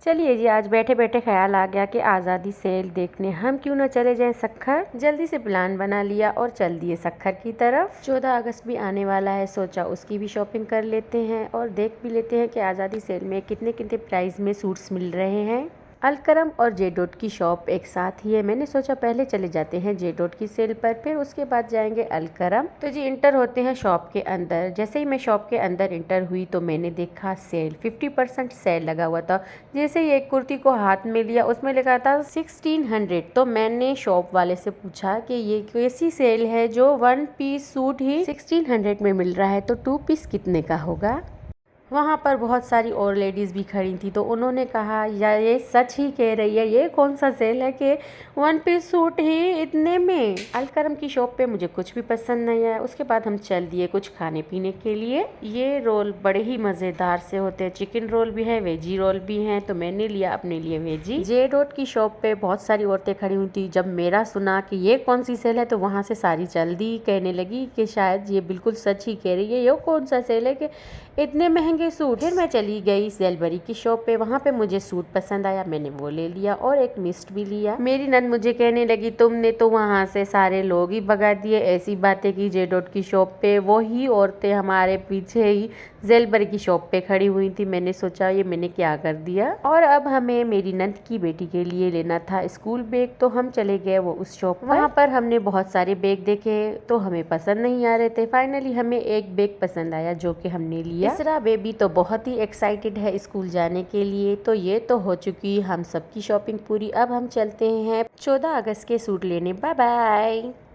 चलिए जी, आज बैठे बैठे ख्याल आ गया कि आज़ादी सेल देखने हम क्यों ना चले जाएं सक्खर। जल्दी से प्लान बना लिया और चल दिए सक्खर की तरफ। 14 अगस्त भी आने वाला है, सोचा उसकी भी शॉपिंग कर लेते हैं और देख भी लेते हैं कि आज़ादी सेल में कितने कितने प्राइस में सूट्स मिल रहे हैं। अलकरम और जे डॉट की शॉप एक साथ ही है। मैंने सोचा पहले चले जाते हैं जे डॉट की सेल पर, फिर उसके बाद जाएंगे अलकरम। तो जी इंटर होते हैं शॉप के अंदर। जैसे ही मैं शॉप के अंदर इंटर हुई तो मैंने देखा सेल 50% सेल लगा हुआ था। जैसे ही एक कुर्ती को हाथ में लिया, उसमें लिखा था 1600। तो मैंने शॉप वाले से पूछा कि ये कैसी सेल है जो 1 पीस सूट ही 1600 में मिल रहा है, तो 2 पीस कितने का होगा। वहाँ पर बहुत सारी और लेडीज़ भी खड़ी थी, तो उन्होंने कहा यार ये सच ही कह रही है, ये कौन सा सेल है कि 1 पीस सूट ही इतने में। अलकरम की शॉप पे मुझे कुछ भी पसंद नहीं आया। उसके बाद हम चल दिए कुछ खाने पीने के लिए। ये रोल बड़े ही मज़ेदार से होते हैं, चिकन रोल भी है, वेजी रोल भी हैं, तो मैंने लिया अपने लिए वेजी। जे डॉट की शॉप पे बहुत सारी औरतें खड़ी हुई थी। जब मेरा सुना कि ये कौन सी सेल है तो वहाँ से सारी जल्दी कहने लगी कि शायद ये बिल्कुल सच ही कह रही है, ये कौन सा सेल है कि इतने महंगे सूट। फिर मैं चली गई सेलबरी की शॉप पे। वहाँ पे मुझे सूट पसंद आया, मैंने वो ले लिया और एक मिस्ट भी लिया। मेरी नंद मुझे कहने लगी तुमने तो वहाँ से सारे लोग ही भगा दिए, ऐसी बातें की जे डॉट की शॉप पे। वही औरतें हमारे पीछे ही जेलबरी की शॉप पे खड़ी हुई थी। मैंने सोचा ये मैंने क्या कर दिया। और अब हमें मेरी नंद की बेटी के लिए लेना था स्कूल बैग, तो हम चले गए वो उस शॉप पर। वहाँ पर हमने बहुत सारे बैग देखे तो हमें पसंद नहीं आ रहे थे। फाइनली हमें एक बैग पसंद आया जो कि हमने लिया। इसरा बेबी तो बहुत ही एक्साइटेड है स्कूल जाने के लिए। तो ये तो हो चुकी हम सबकी शॉपिंग पूरी। अब हम चलते हैं 14 अगस्त के सूट लेने। Bye bye.